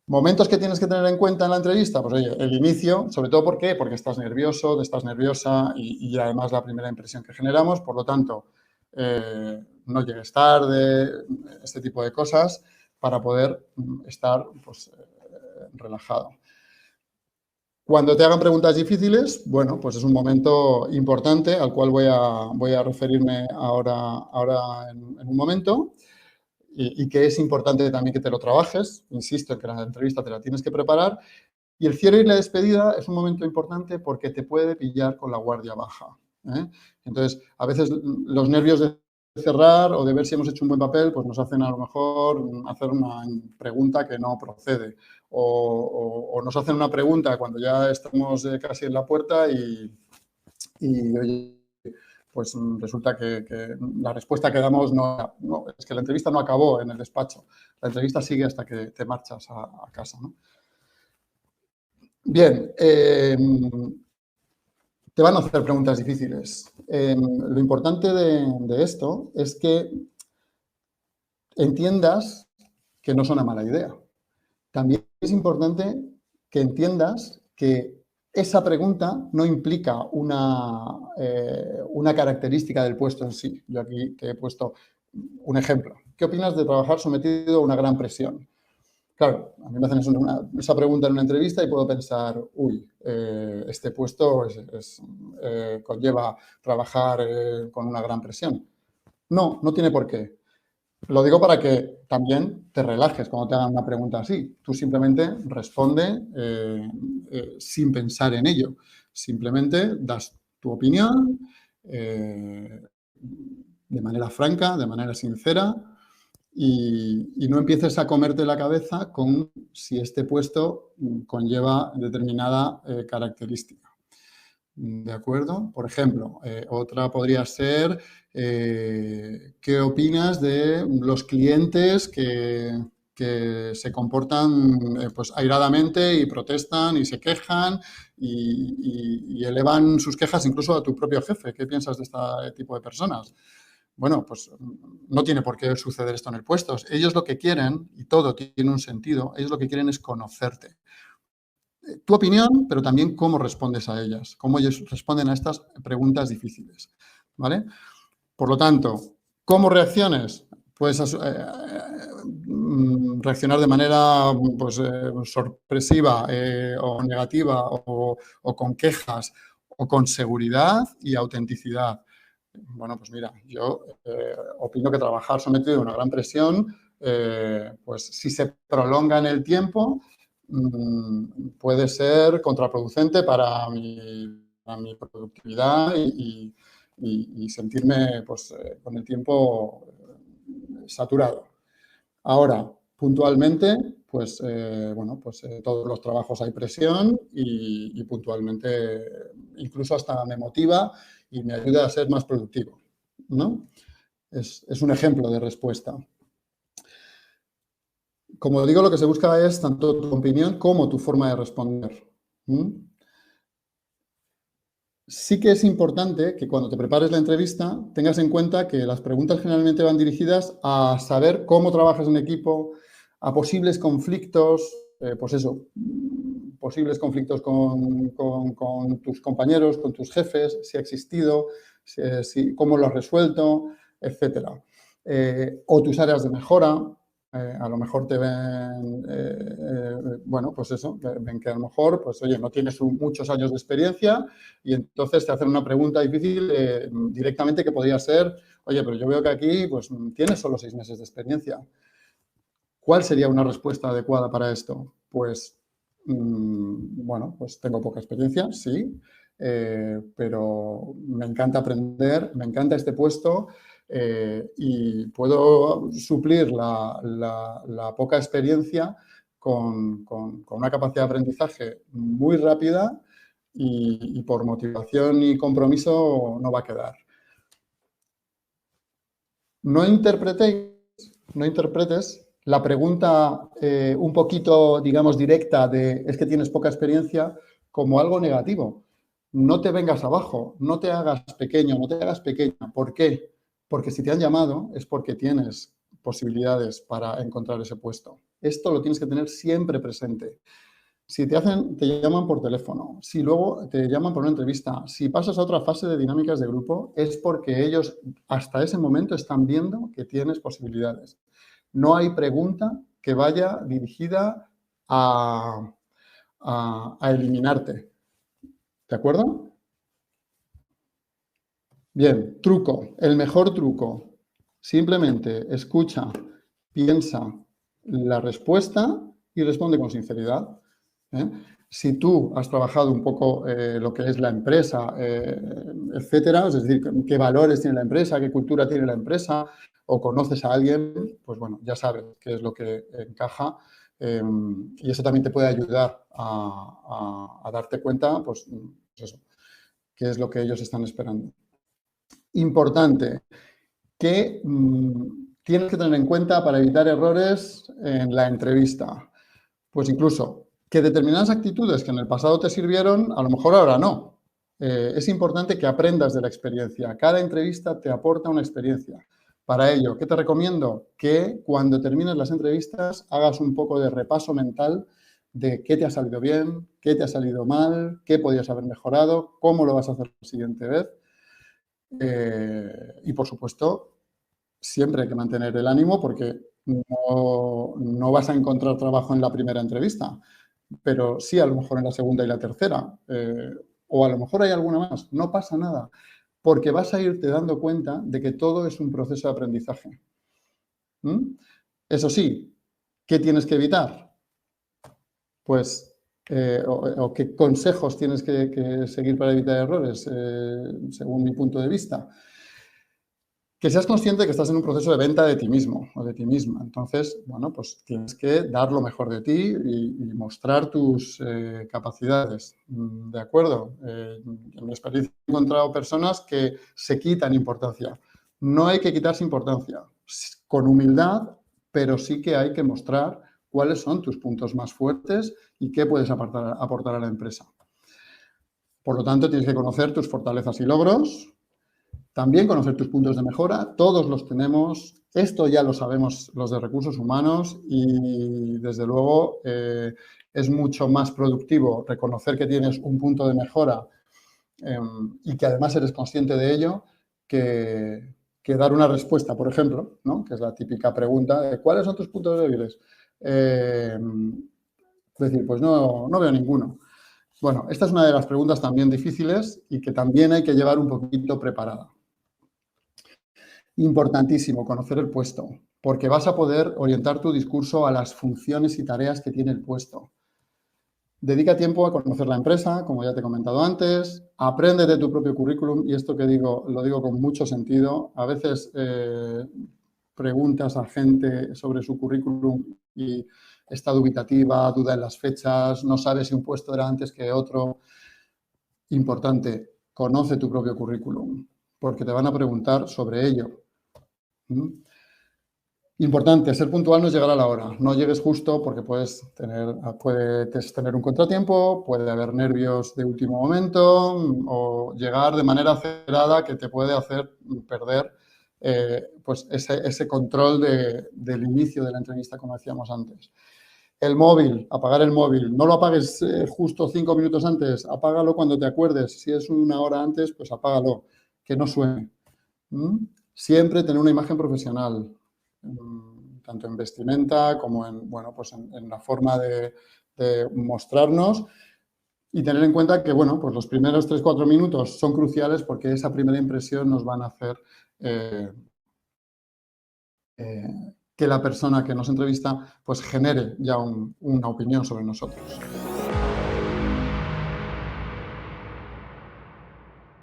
Momentos que tienes que tener en cuenta en la entrevista, pues oye, el inicio, sobre todo ¿por qué? Porque estás nervioso, estás nerviosa y además la primera impresión que generamos, por lo tanto, no llegues tarde, este tipo de cosas, para poder estar pues, relajado. Cuando te hagan preguntas difíciles, bueno, pues es un momento importante al cual voy a referirme ahora en un momento. Y que es importante también que te lo trabajes. Insisto en que la entrevista te la tienes que preparar. Y el cierre y la despedida es un momento importante porque te puede pillar con la guardia baja, ¿eh? Entonces, a veces los nervios de cerrar o de ver si hemos hecho un buen papel, pues nos hacen a lo mejor hacer una pregunta que no procede. O nos hacen una pregunta cuando ya estamos casi en la puerta y oye, pues resulta que la respuesta que damos no, es que la entrevista no acabó en el despacho. La entrevista sigue hasta que te marchas a casa, ¿no? Bien, te van a hacer preguntas difíciles. Lo importante de esto es que entiendas que no es una mala idea. También es importante que entiendas que esa pregunta no implica una característica del puesto en sí. Yo aquí te he puesto un ejemplo. ¿Qué opinas de trabajar sometido a una gran presión? Claro, a mí me hacen esa pregunta en una entrevista y puedo pensar, uy, este puesto conlleva trabajar con una gran presión. No, no tiene por qué. Lo digo para que también te relajes cuando te hagan una pregunta así. Tú simplemente responde sin pensar en ello. Simplemente das tu opinión de manera franca, de manera sincera y no empieces a comerte la cabeza con si este puesto conlleva determinada característica. ¿De acuerdo? Por ejemplo, otra podría ser, ¿qué opinas de los clientes que se comportan pues airadamente y protestan y se quejan y elevan sus quejas incluso a tu propio jefe? ¿Qué piensas de este tipo de personas? Bueno, pues no tiene por qué suceder esto en el puesto. Ellos lo que quieren, y todo tiene un sentido, ellos lo que quieren es conocerte. Tu opinión, pero también cómo respondes a ellas, cómo ellos responden a estas preguntas difíciles, ¿vale? Por lo tanto, ¿cómo reacciones? Puedes reaccionar de manera pues, sorpresiva o negativa o con quejas o con seguridad y autenticidad. Bueno, pues mira, yo opino que trabajar sometido a una gran presión, pues si se prolonga en el tiempo, puede ser contraproducente para mi productividad y sentirme pues, con el tiempo saturado. Ahora, puntualmente, pues, bueno, pues todos los trabajos hay presión y puntualmente incluso hasta me motiva y me ayuda a ser más productivo, ¿no? Es un ejemplo de respuesta. Como digo, lo que se busca es tanto tu opinión como tu forma de responder. Sí que es importante que cuando te prepares la entrevista tengas en cuenta que las preguntas generalmente van dirigidas a saber cómo trabajas en equipo, a posibles conflictos, pues eso, posibles conflictos con tus compañeros, con tus jefes, si ha existido, cómo lo has resuelto, etcétera. O tus áreas de mejora. A lo mejor te ven, bueno, pues eso, ven que a lo mejor, pues oye, no tienes muchos años de experiencia y entonces te hacen una pregunta difícil directamente que podría ser, oye, pero yo veo que aquí, pues tienes solo 6 meses de experiencia. ¿Cuál sería una respuesta adecuada para esto? Pues, bueno, pues tengo poca experiencia, sí, pero me encanta aprender, me encanta este puesto. Y puedo suplir la poca experiencia con una capacidad de aprendizaje muy rápida y por motivación y compromiso no va a quedar. No interpretes la pregunta un poquito, digamos, directa de es que tienes poca experiencia como algo negativo. No te vengas abajo, no te hagas pequeño, no te hagas pequeña. ¿Por qué? Porque si te han llamado es porque tienes posibilidades para encontrar ese puesto. Esto lo tienes que tener siempre presente. Si te llaman por teléfono, si luego te llaman por una entrevista, si pasas a otra fase de dinámicas de grupo, es porque ellos hasta ese momento están viendo que tienes posibilidades. No hay pregunta que vaya dirigida a eliminarte. ¿De acuerdo? Bien, truco, el mejor truco. Simplemente escucha, piensa la respuesta y responde con sinceridad. ¿Eh? Si tú has trabajado un poco lo que es la empresa, etcétera, es decir, qué valores tiene la empresa, qué cultura tiene la empresa, o conoces a alguien, pues bueno, ya sabes qué es lo que encaja y eso también te puede ayudar a darte cuenta, pues eso, qué es lo que ellos están esperando. Importante, que tienes que tener en cuenta para evitar errores en la entrevista. Pues incluso que determinadas actitudes que en el pasado te sirvieron, a lo mejor ahora no. Es importante que aprendas de la experiencia. Cada entrevista te aporta una experiencia. Para ello, ¿qué te recomiendo? Que cuando termines las entrevistas hagas un poco de repaso mental de qué te ha salido bien, qué te ha salido mal, qué podías haber mejorado, cómo lo vas a hacer la siguiente vez. Y, por supuesto, siempre hay que mantener el ánimo porque no vas a encontrar trabajo en la primera entrevista, pero sí a lo mejor en la segunda y la tercera, o a lo mejor hay alguna más. No pasa nada, porque vas a irte dando cuenta de que todo es un proceso de aprendizaje. Eso sí, ¿qué tienes que evitar? Pues, o qué consejos tienes que seguir para evitar errores, según mi punto de vista. Que seas consciente de que estás en un proceso de venta de ti mismo o de ti misma. Entonces, bueno, pues tienes que dar lo mejor de ti y mostrar tus capacidades. ¿De acuerdo? En mi experiencia he encontrado personas que se quitan importancia. No hay que quitarse importancia. Con humildad, pero sí que hay que mostrar cuáles son tus puntos más fuertes y qué puedes aportar a la empresa. Por lo tanto, tienes que conocer tus fortalezas y logros. También conocer tus puntos de mejora, todos los tenemos, esto ya lo sabemos los de recursos humanos y desde luego es mucho más productivo reconocer que tienes un punto de mejora y que además eres consciente de ello que dar una respuesta, por ejemplo, ¿no? Que es la típica pregunta de ¿cuáles son tus puntos débiles? Decir, pues no veo ninguno. Bueno, esta es una de las preguntas también difíciles y que también hay que llevar un poquito preparada. Importantísimo conocer el puesto, porque vas a poder orientar tu discurso a las funciones y tareas que tiene el puesto. Dedica tiempo a conocer la empresa, como ya te he comentado antes, aprende de tu propio currículum, y esto que digo, lo digo con mucho sentido. A veces preguntas a gente sobre su currículum y está dubitativa, duda en las fechas, no sabe si un puesto era antes que otro. Importante, conoce tu propio currículum, porque te van a preguntar sobre ello. Importante, ser puntual no es llegar a la hora. No llegues justo porque puedes tener un contratiempo, puede haber nervios de último momento o llegar de manera acelerada que te puede hacer perder pues ese control del inicio de la entrevista, como decíamos antes. El móvil, apagar el móvil. No lo apagues justo 5 minutos antes, apágalo cuando te acuerdes. Si es una hora antes, pues apágalo, que no suene. Siempre tener una imagen profesional, tanto en vestimenta como en, bueno, pues en la forma de mostrarnos y tener en cuenta que, bueno, pues los primeros 3-4 minutos son cruciales porque esa primera impresión nos van a hacer que la persona que nos entrevista pues genere ya una opinión sobre nosotros.